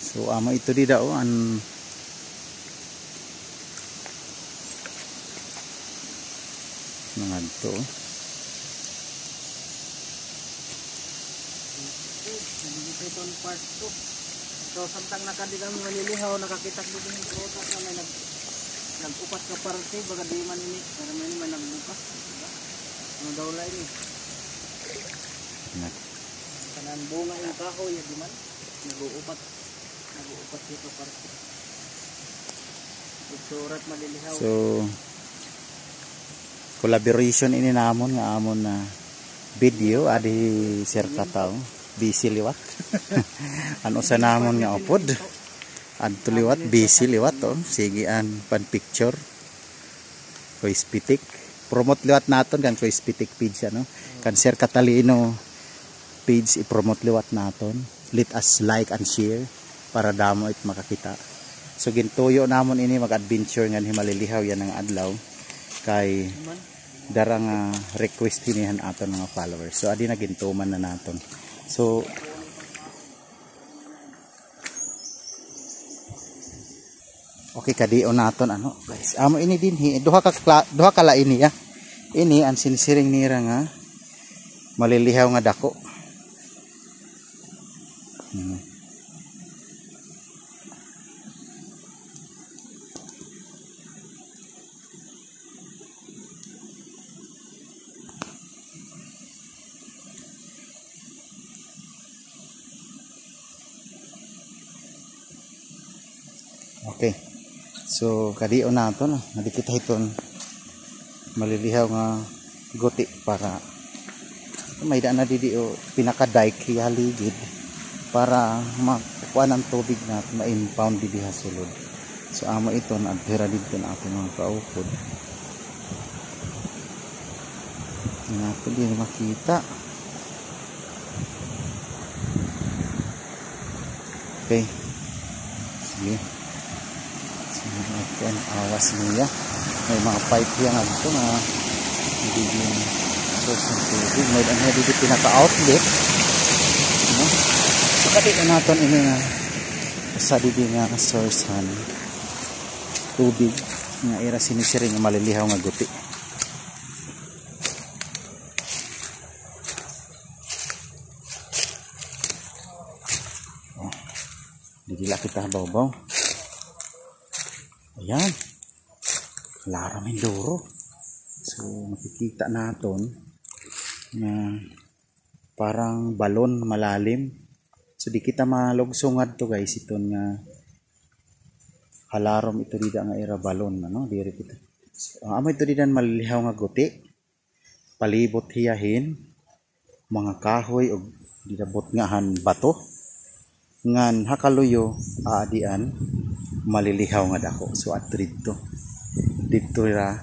So amo ito di daw an mga to. Ito part 2. So samtang nakadigang manilihaw nakakita ko din yung roto na may nag-upat ka parte baga di man ini para may nagbukas. Ano daw la ini? Kanan bunga yung kahoy di man nag-uupat dito parte. Surat malilihaw. So collaboration ini namon nga amon na video adi share kataw busy liwat. Ano sa namon nga upod adto liwat busy liwat sige an pan picture ko ispitik promote liwat naton kan ko ispitik page ano kan share katalino page i-promote liwat naton. Let us like and share para damo it makakita. So gintuyo namon ini mag-adventure nga himalilihaw yan ang adlaw kay darang request hinihan aton mga followers. So adi na gintuman na naton. So okay kadion naton ano guys. Amo ini din duha ka la ini ya. Ini ang sinisiring nira nga malilihaw nga dako. Okay. So kadion naton nadikita hiton malilihaw nga guti para may daan na didio pinaka-dike haligid para makuha ng tubig na ma-impound didi ha sulod. So amo ito na adhera dito na ato mga kaupod. Hindi nato din makita. Okay. Sige. Sige, awas niya. May mga pipe yan dito na nagiging source ng tubig. May daan na dito pinaka-outlet. So kati natin ini nga sa didi nga source han tubig nga ira sinisiring nga malilihaw nga guti. Dili kita baw-baw. Ayan. Laraming duro. So makikita naton na parang balon malalim. So di kita malugsungad to guys iton nga halarom ito dida nga ira balon ano diri kita. So, amo ito didan malilihaw nga guti. Palibot hiyahin mga kahoy og didabot nga han bato. Ngan hakaluyo aadian malilihaw nga dako. So at dito ra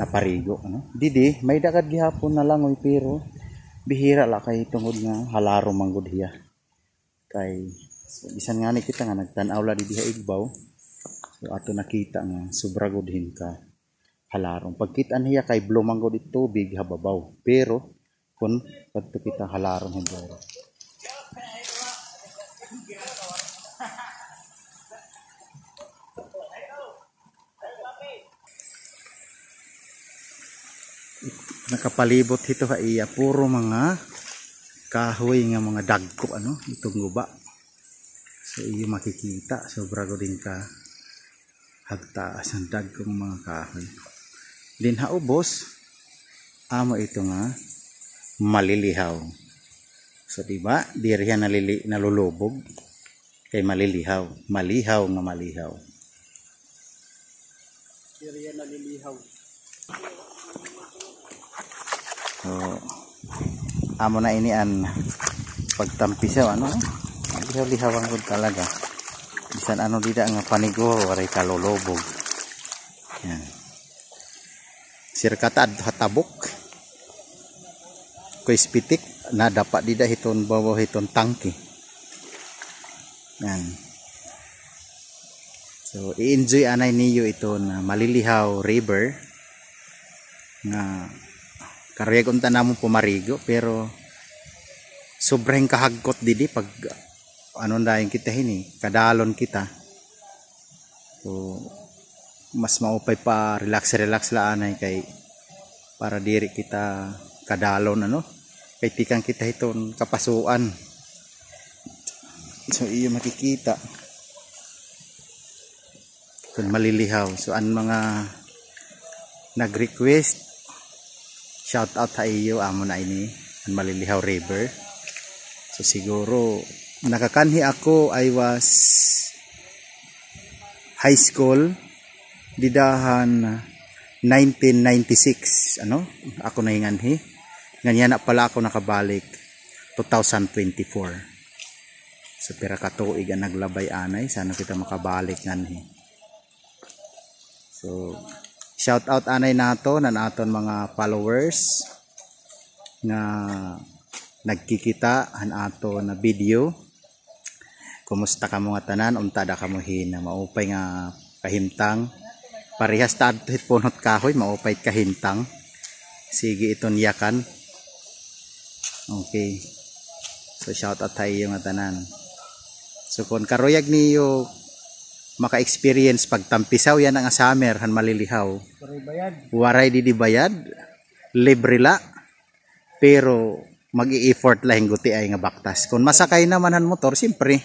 naparigo ano. Didi may dagad gihapon na langoy pero bihira la kay tungod nga halarom manggod hiya. Kay so, bisan nga ni kita nga nagtan-aw la di diha igbaw. So ato nakita nga sobra gudhin ka halarom. Pagkitaan hiya kay blow manggod it tubig hababaw. Pero kun padto kita halarom hindoro. Nakapalibot ito ka iya puro mga kahoy nga mga dagko ano itong guba. So iyo makikita sobra ko din ka hagtaas ang dagkong mga kahoy. Din haubos amo ito nga malilihaw. So diba diri yan nalulubog kay malilihaw, malihaw nga malihaw. Diri yan nalilihaw. So, amo na ini an pagtampisaw ano lihaw-lihawan ko talaga bisan ano dida nga panigo waray kalulubog yan sirkata hatabok ko ispitik na dapat dida hiton bawo hiton tangki yan so i-enjoy anay niyo ito na malilihaw river nga karya kung tanamong pumarigo pero sobrang kahagkot didi pag ano dahil kita hini, kadalon kita. So mas maupay pa relax la anay kay para diri kita kadalon ano kay tikang kita iton kapasuan. So iyo makikita kung malilihaw. So ang mga nag-request, shout out sa iyo amo na ini ang Malilihaw River. So siguro nakakanhi ako, I was high school didahan 1996 ano ako nahinganhi ganyan na pala ako nakabalik 2024. So pira ka tuig ang naglabay anay, sana kita makabalik nganhi. So shout out anay nato nan aton mga followers nga nagkikita an ato na video. Kumusta ka mga tanan, unta da kamo hina, maupay nga kahimtang. Parehas ta adto punot kahoy, maupay kahimtang. Sige iton yakan. Okay. So shout out tayo nga tanan. So kung karuyag niyo maka-experience pagtampisaw yan ang summer han Malilihaw. Waray di bayad, libre la. Pero mag-i-effort lang guti ay nga baktas. Kung masakay naman ang motor, siyempre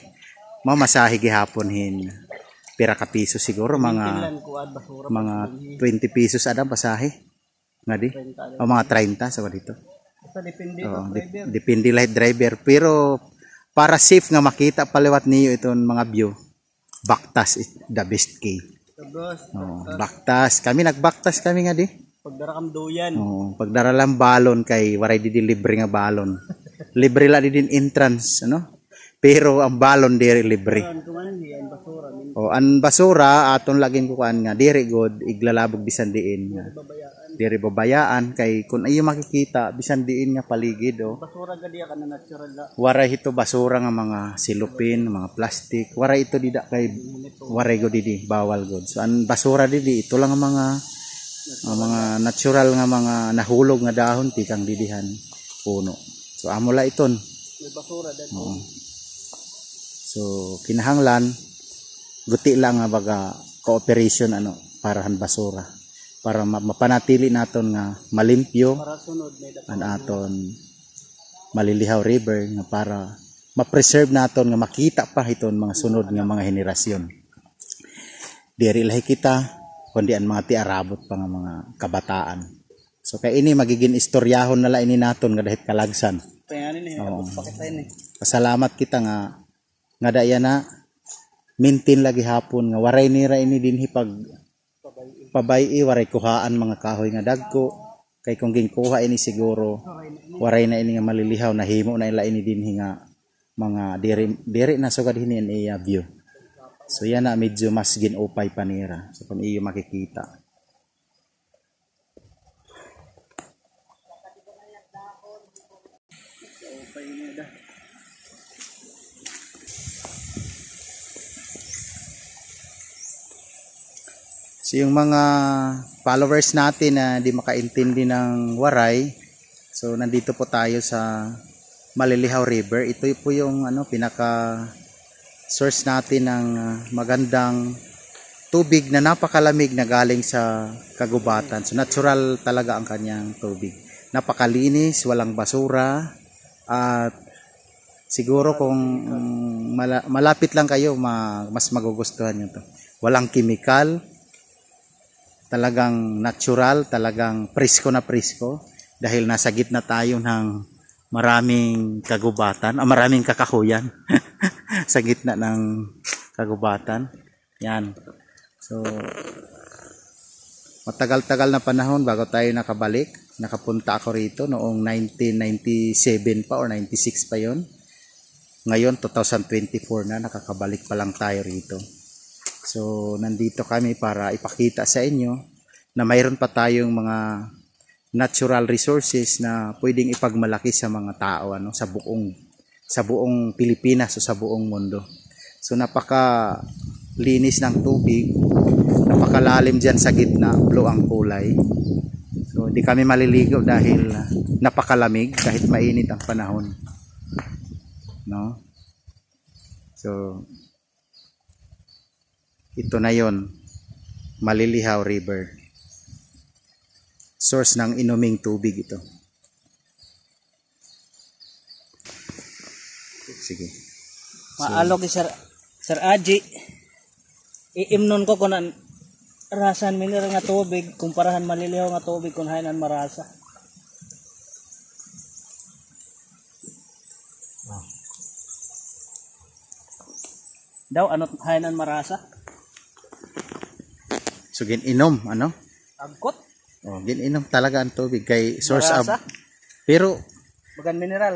mamasahe gihapon hin pira ka piso siguro mga 20 pesos ada basahe nga di o mga 30 sa dito. Depende Depende light driver, pero para safe nga makita paliwat niyo iton mga view, baktas is the best key. Baktas kami nagbaktas kami nga di pagdara kam doyan. Pagdara lang balon kay waray di libre nga balon. Libre la din entrance ano. Pero ang balon diri libre. Ang basura aton laging kuan nga diri god iglalabog bisan diin nga. Diri babayaan kay kun ayo makikita bisan diin nga paligid Basura gadi ka na natural la. Waray ito basura nga mga silupin, mga plastic. Waray ito dida kay waray god di bawal god. So ang basura di ito lang ang mga natural nga mga nahulog nga dahon tikang didihan puno. So amo la iton. May basura dad. So kinahanglan guti lang nga baga cooperation ano para han basura para mapanatili naton nga malimpyo an aton Malilihaw River nga para ma-preserve naton nga makita pa iton mga sunod nga mga henerasyon. Diri lahi kita kundi ang mga tiarabot pa nga mga kabataan. So kay ini magiging istoryahon na la ini naton nga dahit kalagsan. Pasalamat kita nga daya na maintain lagi hapon nga waray nira ini dinhi pag pabay waray kuhaan mga kahoy nga dagko kay kung ginkuha ini siguro waray na ini nga malilihaw nahimo na ila ini dinhi nga mga diri na sugad hini iya view. So yan na medyo mas ginupay panira so kung iyo makikita. So yung mga followers natin na di makaintindi ng waray, so nandito po tayo sa Malilihaw River. Ito po yung pinaka source natin ng magandang tubig na napakalamig na galing sa kagubatan. So natural talaga ang kanyang tubig. Napakalinis, walang basura at siguro kung malapit lang kayo mas magugustuhan nyo to. Walang kimikal. Talagang natural, talagang presko na presko dahil nasa gitna tayo ng maraming kagubatan, maraming kakahuyan sa gitna ng kagubatan. Yan. So matagal-tagal na panahon bago tayo nakabalik. Nakapunta ako rito noong 1997 pa or 96 pa yon. Ngayon 2024 na nakakabalik pa lang tayo rito. So nandito kami para ipakita sa inyo na mayroon pa tayong mga natural resources na pwedeng ipagmalaki sa mga tao sa buong Pilipinas o sa buong mundo. So napaka linis ng tubig, napakalalim diyan sa gitna, blue ang kulay. So hindi kami maliligo dahil napakalamig kahit mainit ang panahon. No? So, ito na yon, Malilihaw River. Source ng inuming tubig ito. Sige. Maalog ni Sir Aji. Iimnon ko kung rasan mineral nga tubig kumparahan malilihaw nga tubig kung hainan marasa. Daw ano hainan marasa? So gininom ano? Agkot? Oh, gininom talaga ang tubig kay source Marasa? pero Bagan mineral.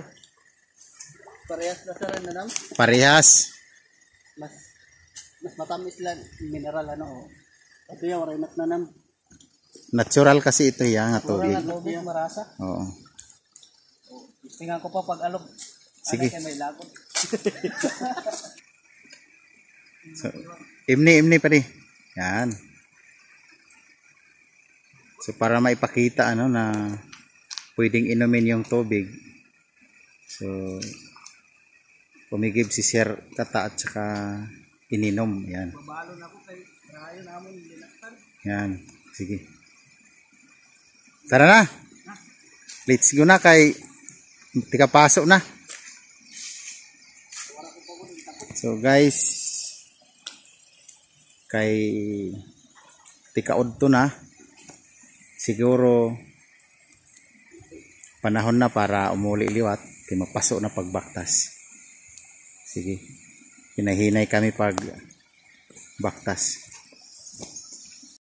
Parehas na sa rin na parehas. mas matamis lang mineral ano oh. Ito yung orinat na nam. Natural kasi ito yang nga tubig. Kurang tubig marasa. Oo. Tingnan ko pa pag alog. Sige. Ano may lagot. So, imni pa rin. Yan. So, para maipakita ano na pwedeng inumin yung tubig. So, pumigib si Sir Kata at saka ininom. Yan. Babalo na ko kay rayo namin linaktan. Yan. Sige. Tara na. Let's go na kay tika pasok na. So guys, kay tikaod to na. Siguro panahon na para umuli liwat kay magpasok na pagbaktas. Sige. Hinahinay kami pag baktas.